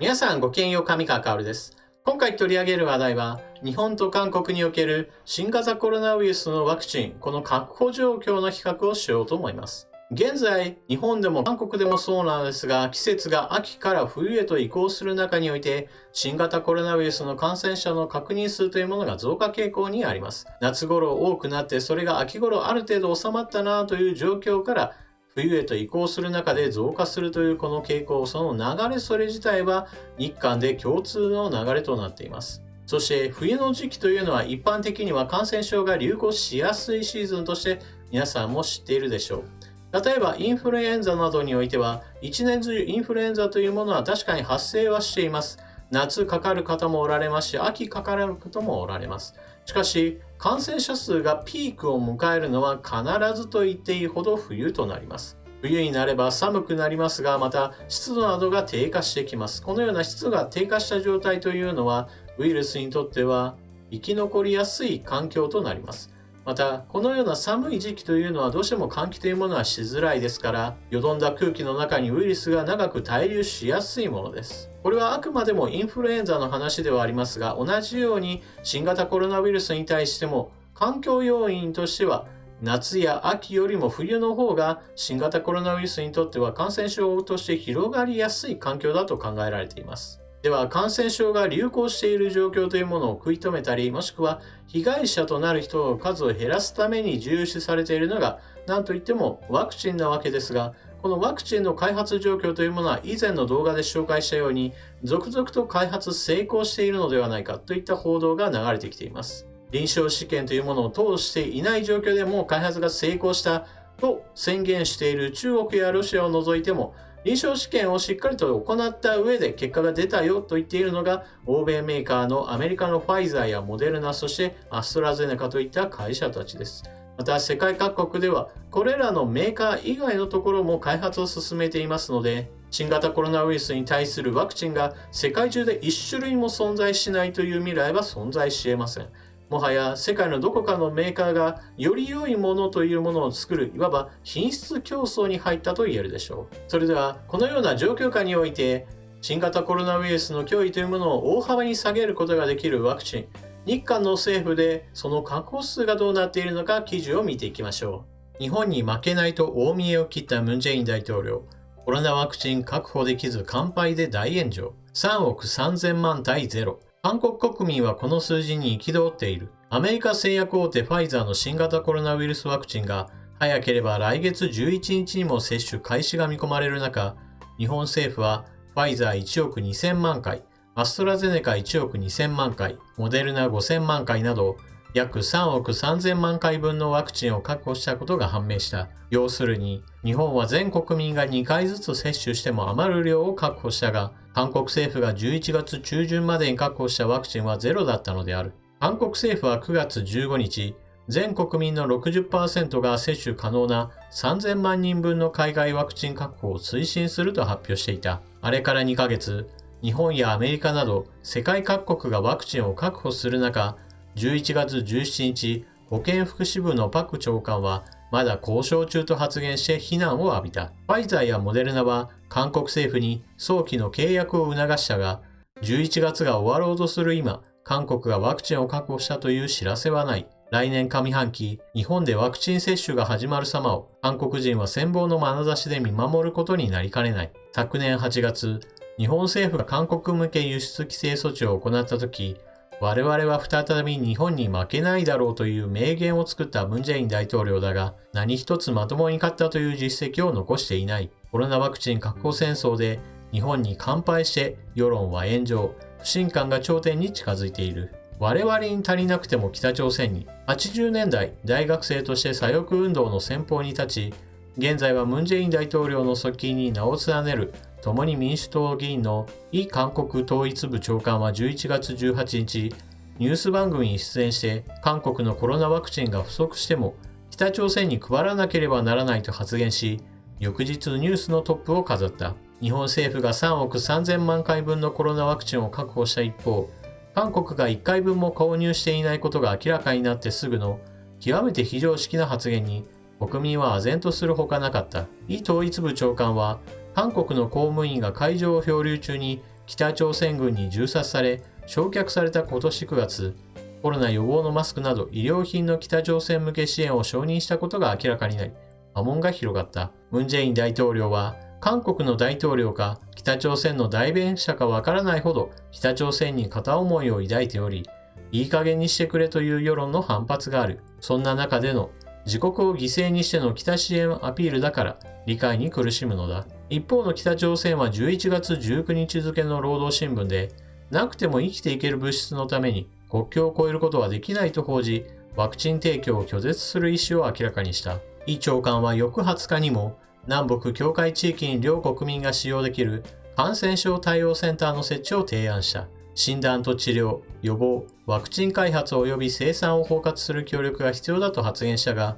皆さんごきげんよう、上川薫です。今回取り上げる話題は、日本と韓国における新型コロナウイルスのワクチン、この確保状況の比較をしようと思います。現在、日本でも韓国でもそうなのですが、季節が秋から冬へと移行する中において、新型コロナウイルスの感染者の確認数というものが増加傾向にあります。夏頃多くなって、それが秋頃ある程度収まったなという状況から、冬へと移行する中で増加するというこの傾向、その流れそれ自体は日韓で共通の流れとなっています。そして冬の時期というのは一般的には感染症が流行しやすいシーズンとして皆さんも知っているでしょう。例えばインフルエンザなどにおいては一年中インフルエンザというものは確かに発生はしています。夏かかる方もおられますし、秋かかる方もおられます。しかし、感染者数がピークを迎えるのは必ずと言っていいほど冬となります。冬になれば寒くなりますが、また湿度などが低下してきます。このような湿度が低下した状態というのは、ウイルスにとっては生き残りやすい環境となります。また、このような寒い時期というのはどうしても換気というものはしづらいですから、よどんだ空気の中にウイルスが長く滞留しやすいものです。これはあくまでもインフルエンザの話ではありますが、同じように新型コロナウイルスに対しても、環境要因としては、夏や秋よりも冬の方が新型コロナウイルスにとっては感染症として広がりやすい環境だと考えられています。では、感染症が流行している状況というものを食い止めたり、もしくは被害者となる人の数を減らすために重視されているのが、何といってもワクチンなわけですが、このワクチンの開発状況というものは以前の動画で紹介したように、続々と開発成功しているのではないかといった報道が流れてきています。臨床試験というものを通していない状況でも開発が成功したと宣言している中国やロシアを除いても、臨床試験をしっかりと行った上で結果が出たよと言っているのが、欧米メーカーのアメリカのファイザーやモデルナ、そしてアストラゼネカといった会社たちです。また世界各国ではこれらのメーカー以外のところも開発を進めていますので、新型コロナウイルスに対するワクチンが世界中で1種類も存在しないという未来は存在し得ません。もはや世界のどこかのメーカーがより良いものというものを作る、いわば品質競争に入ったと言えるでしょう。それではこのような状況下において、新型コロナウイルスの脅威というものを大幅に下げることができるワクチン、日韓の政府でその確保数がどうなっているのか記事を見ていきましょう。日本に負けないと大見得を切ったムン・ジェイン大統領、コロナワクチン確保できず完敗で大炎上、3億3000万対ゼロ。韓国国民はこの数字に憤っている。アメリカ製薬大手ファイザーの新型コロナウイルスワクチンが早ければ来月11日にも接種開始が見込まれる中、日本政府はファイザー1億2000万回、アストラゼネカ1億2000万回、モデルナ5000万回など約3億3000万回分のワクチンを確保したことが判明した。要するに、日本は全国民が2回ずつ接種しても余る量を確保したが、韓国政府が11月中旬までに確保したワクチンはゼロだったのである。韓国政府は9月15日、全国民の 60% が接種可能な3000万人分の海外ワクチン確保を推進すると発表していた。あれから2ヶ月、日本やアメリカなど世界各国がワクチンを確保する中、11月17日、保健福祉部のパク長官はまだ交渉中と発言して非難を浴びた。ファイザーやモデルナは韓国政府に早期の契約を促したが、11月が終わろうとする今、韓国がワクチンを確保したという知らせはない。来年上半期、日本でワクチン接種が始まる様を韓国人は羨望の眼差しで見守ることになりかねない。昨年8月、日本政府が韓国向け輸出規制措置を行ったとき、我々は再び日本に負けないだろうという名言を作ったムン・ジェイン大統領だが、何一つまともに勝ったという実績を残していない。コロナワクチン確保戦争で日本に完敗して世論は炎上、不信感が頂点に近づいている。我々に足りなくても北朝鮮に。80年代、大学生として左翼運動の先鋒に立ち、現在はムン・ジェイン大統領の側近に名を連ねる共に民主党議員のイ韓国統一部長官は11月18日、ニュース番組に出演して、韓国のコロナワクチンが不足しても、北朝鮮に配らなければならないと発言し、翌日ニュースのトップを飾った。日本政府が3億3000万回分のコロナワクチンを確保した一方、韓国が1回分も購入していないことが明らかになってすぐの極めて非常識な発言に、国民は唖然とするほかなかった。イ統一部長官は、韓国の公務員が会場を漂流中に北朝鮮軍に銃殺され、焼却された今年9月、コロナ予防のマスクなど医療品の北朝鮮向け支援を承認したことが明らかになり、波紋が広がった。ムン・ジェイン大統領は、韓国の大統領か北朝鮮の代弁者かわからないほど北朝鮮に片思いを抱いており、いい加減にしてくれという世論の反発がある。そんな中での自国を犠牲にしての北支援アピールだから理解に苦しむのだ。一方の北朝鮮は11月19日付の労働新聞で、なくても生きていける物質のために国境を越えることはできないと報じ、ワクチン提供を拒絶する意思を明らかにした。イ長官は翌20日にも、南北境界地域に両国民が使用できる感染症対応センターの設置を提案した。診断と治療、予防、ワクチン開発及び生産を包括する協力が必要だと発言したが、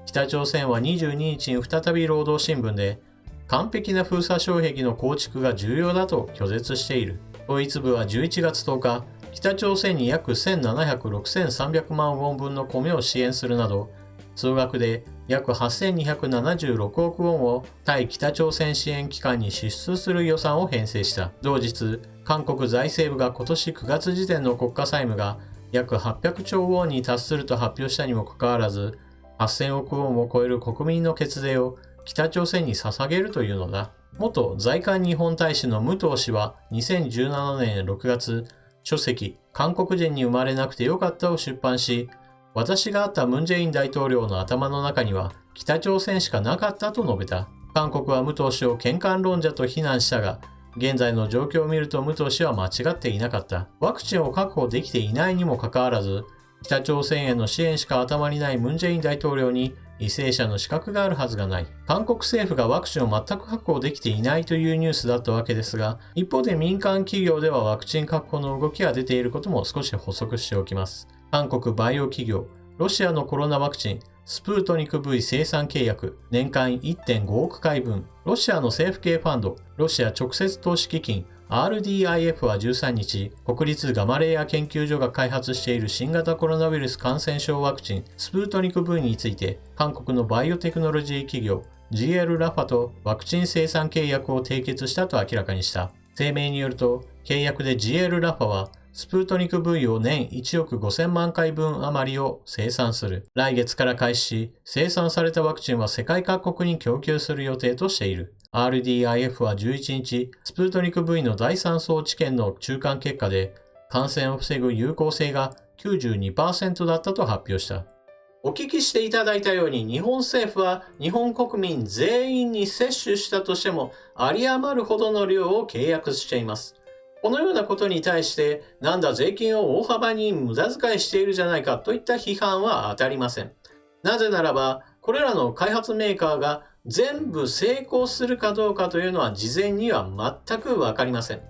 北朝鮮は22日に再び労働新聞で、完璧な封鎖障壁の構築が重要だと拒絶している。ドイツ部は11月10日、北朝鮮に約1700、6300万ウォン分の米を支援するなど、総額で約8276億ウォンを対北朝鮮支援機関に支出する予算を編成した。同日、韓国財政部が今年9月時点の国家債務が約800兆ウォンに達すると発表したにもかかわらず、8000億ウォンを超える国民の血税を北朝鮮に捧げるというのだ。元在韓日本大使の武藤氏は2017年6月、書籍韓国人に生まれなくてよかったを出版し、私が会ったムン・ジェイン大統領の頭の中には北朝鮮しかなかったと述べた。韓国は武藤氏を堅姦論者と非難したが、現在の状況を見ると武藤氏は間違っていなかった。ワクチンを確保できていないにもかかわらず、北朝鮮への支援しか頭にないムン・ジェイン大統領に為政者の資格があるはずがない。韓国政府がワクチンを全く確保できていないというニュースだったわけですが、一方で民間企業ではワクチン確保の動きが出ていることも少し補足しておきます。韓国バイオ企業、ロシアのコロナワクチン、スプートニク V 生産契約、年間 1.5 億回分、ロシアの政府系ファンド、ロシア直接投資基金、RDIF は13日、国立ガマレーヤ研究所が開発している新型コロナウイルス感染症ワクチン、スプートニク V について、韓国のバイオテクノロジー企業、GL ラファとワクチン生産契約を締結したと明らかにした。声明によると、契約で GL ラファは、スプートニク V を年1億5000万回分余りを生産する。来月から開始し、生産されたワクチンは世界各国に供給する予定としている。RDIF は11日、スプートニク V の第3層治験の中間結果で、感染を防ぐ有効性が 92% だったと発表した。お聞きしていただいたように、日本政府は日本国民全員に接種したとしても、有り余るほどの量を契約しています。このようなことに対して、なんだ税金を大幅に無駄遣いしているじゃないかといった批判は当たりません。なぜならば、これらの開発メーカーが全部成功するかどうかというのは事前には全くわかりません。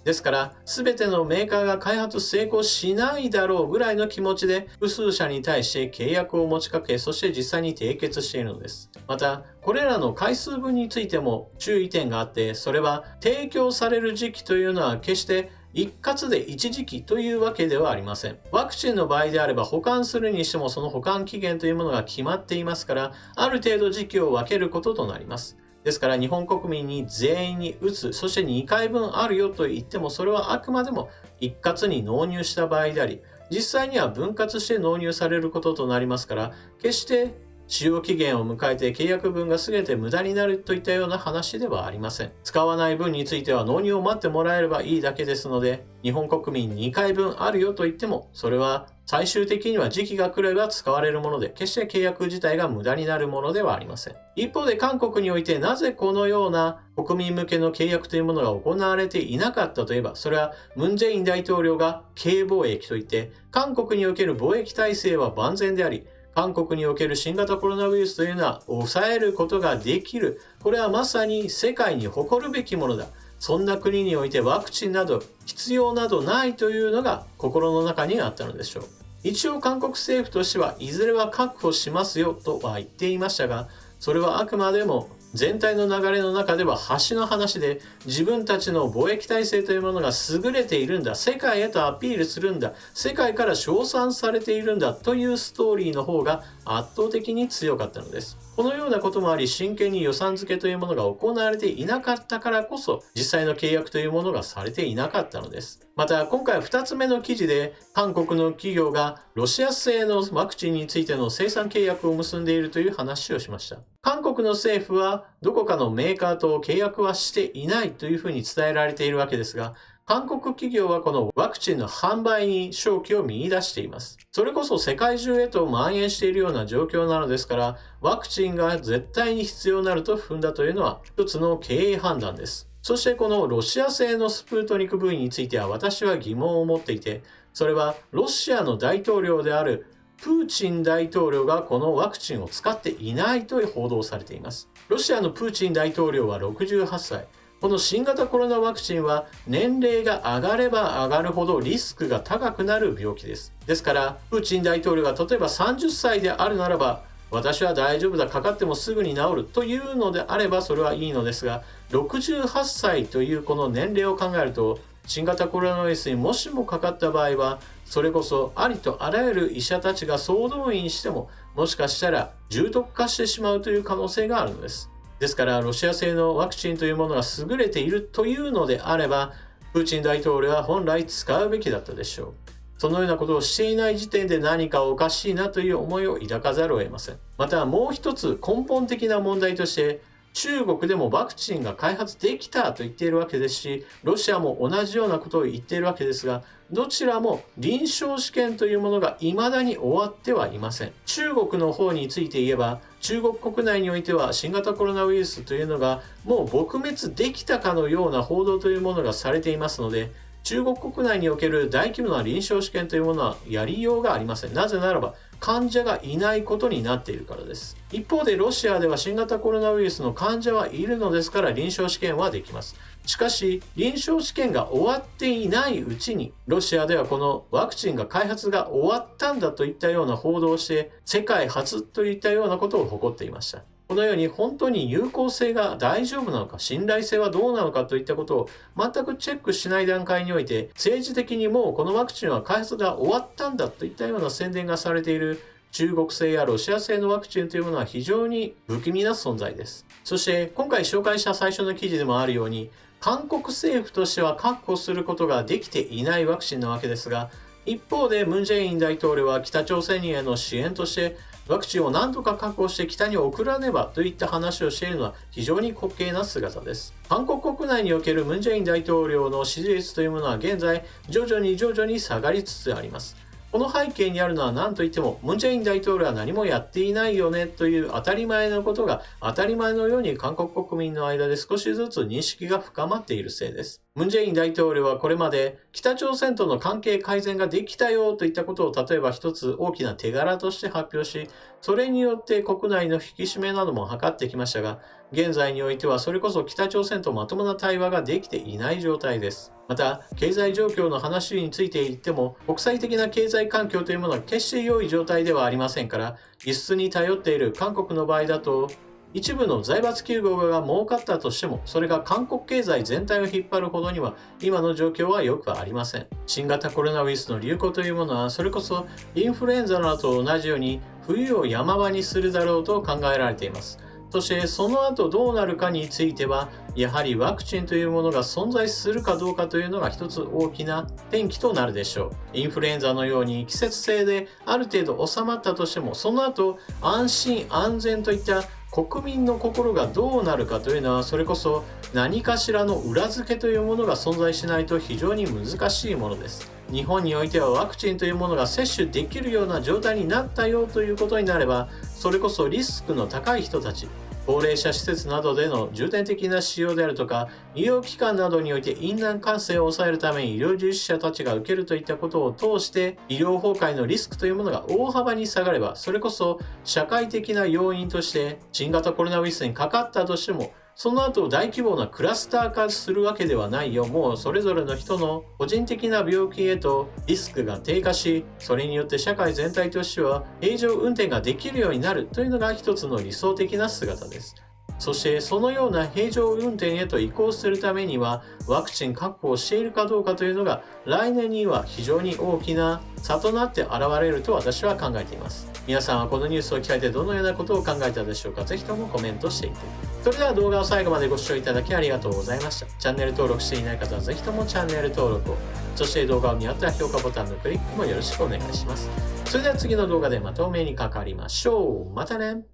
ですから、すべてのメーカーが開発成功しないだろうぐらいの気持ちで、複数社に対して契約を持ちかけ、そして実際に締結しているのです。また、これらの回数分についても注意点があって、それは提供される時期というのは決して一括で一時期というわけではありません。ワクチンの場合であれば保管するにしてもその保管期限というものが決まっていますから、ある程度時期を分けることとなります。ですから日本国民に全員に打つ、そして2回分あるよと言っても、それはあくまでも一括に納入した場合であり、実際には分割して納入されることとなりますから、決して使用期限を迎えて契約分が全て無駄になるといったような話ではありません。使わない分については納入を待ってもらえればいいだけですので、日本国民2回分あるよと言っても、それは最終的には時期が来れば使われるもので、決して契約自体が無駄になるものではありません。一方で韓国においてなぜこのような国民向けの契約というものが行われていなかったといえば、それはムン・ジェイン大統領が軽貿易といって、韓国における貿易体制は万全であり、韓国における新型コロナウイルスというのは抑えることができる。これはまさに世界に誇るべきものだ。そんな国においてワクチンなど必要などないというのが心の中にあったのでしょう。一応韓国政府としてはいずれは確保しますよとは言っていましたが、それはあくまでも全体の流れの中では端の話で、自分たちの貿易体制というものが優れているんだ、世界へとアピールするんだ、世界から称賛されているんだというストーリーの方が圧倒的に強かったのです。このようなこともあり、真剣に予算付けというものが行われていなかったからこそ、実際の契約というものがされていなかったのです。また、今回2つ目の記事で、韓国の企業がロシア製のワクチンについての生産契約を結んでいるという話をしました。韓国の政府は、どこかのメーカーと契約はしていないというふうに伝えられているわけですが、韓国企業はこのワクチンの販売に商機を見出しています。それこそ世界中へと蔓延しているような状況なのですから、ワクチンが絶対に必要になると踏んだというのは一つの経営判断です。そしてこのロシア製のスプートニク V については私は疑問を持っていて、それはロシアの大統領であるプーチン大統領がこのワクチンを使っていないと報道されています。ロシアのプーチン大統領は68歳。この新型コロナワクチンは年齢が上がれば上がるほどリスクが高くなる病気です。ですから、プーチン大統領が例えば30歳であるならば、私は大丈夫だ、かかってもすぐに治るというのであればそれはいいのですが、68歳というこの年齢を考えると、新型コロナウイルスにもしもかかった場合は、それこそありとあらゆる医者たちが総動員しても、もしかしたら重篤化してしまうという可能性があるのです。ですから、ロシア製のワクチンというものが優れているというのであれば、プーチン大統領は本来使うべきだったでしょう。そのようなことをしていない時点で何かおかしいなという思いを抱かざるを得ません。またもう一つ根本的な問題として、中国でもワクチンが開発できたと言っているわけですし、ロシアも同じようなことを言っているわけですが、どちらも臨床試験というものが未だに終わってはいません。中国の方について言えば、中国国内においては新型コロナウイルスというのがもう撲滅できたかのような報道というものがされていますので、中国国内における大規模な臨床試験というものはやりようがありません。なぜならば患者がいないことになっているからです。一方でロシアでは新型コロナウイルスの患者はいるのですから臨床試験はできます。しかし臨床試験が終わっていないうちにロシアではこのワクチンが開発が終わったんだといったような報道をして世界初といったようなことを誇っていました。このように本当に有効性が大丈夫なのか、信頼性はどうなのかといったことを全くチェックしない段階において、政治的にもうこのワクチンは開発が終わったんだといったような宣伝がされている中国製やロシア製のワクチンというものは非常に不気味な存在です。そして今回紹介した最初の記事でもあるように、韓国政府としては確保することができていないワクチンなわけですが、一方でムン・ジェイン大統領は北朝鮮への支援としてワクチンを何とか確保して北に送らねばといった話をしているのは非常に滑稽な姿です。韓国国内におけるムン・ジェイン大統領の支持率というものは現在徐々に下がりつつあります。この背景にあるのは何といってもムン・ジェイン大統領は何もやっていないよねという当たり前のことが当たり前のように韓国国民の間で少しずつ認識が深まっているせいです。ムン・ジェイン大統領はこれまで北朝鮮との関係改善ができたよといったことを例えば一つ大きな手柄として発表し、それによって国内の引き締めなども図ってきましたが、現在においてはそれこそ北朝鮮とまともな対話ができていない状態です。また、経済状況の話について言っても、国際的な経済環境というものは決して良い状態ではありませんから、輸出に頼っている韓国の場合だと、一部の財閥企業が儲かったとしても、それが韓国経済全体を引っ張るほどには、今の状況はよくありません。新型コロナウイルスの流行というものは、それこそインフルエンザなどと同じように、冬を山場にするだろうと考えられています。そしてその後どうなるかについては、やはりワクチンというものが存在するかどうかというのが一つ大きな転機となるでしょう。インフルエンザのように季節性である程度収まったとしても、その後安心安全といった国民の心がどうなるかというのは、それこそ何かしらの裏付けというものが存在しないと非常に難しいものです。日本においてはワクチンというものが接種できるような状態になったよということになれば、それこそリスクの高い人たち、高齢者施設などでの重点的な使用であるとか、医療機関などにおいて院内感染を抑えるために医療従事者たちが受けるといったことを通して、医療崩壊のリスクというものが大幅に下がれば、それこそ社会的な要因として新型コロナウイルスにかかったとしても、その後大規模なクラスター化するわけではないよ。もうそれぞれの人の個人的な病気へとリスクが低下し、それによって社会全体としては平常運転ができるようになるというのが一つの理想的な姿です。そしてそのような平常運転へと移行するためにはワクチン確保をしているかどうかというのが来年には非常に大きな差となって現れると私は考えています。皆さんはこのニュースを聞かれてどのようなことを考えたでしょうか。ぜひともコメントしていて。それでは動画を最後までご視聴いただきありがとうございました。チャンネル登録していない方はぜひともチャンネル登録を。そして動画を見合ったら評価ボタンのクリックもよろしくお願いします。それでは次の動画でまたお目にかかりましょう。またね。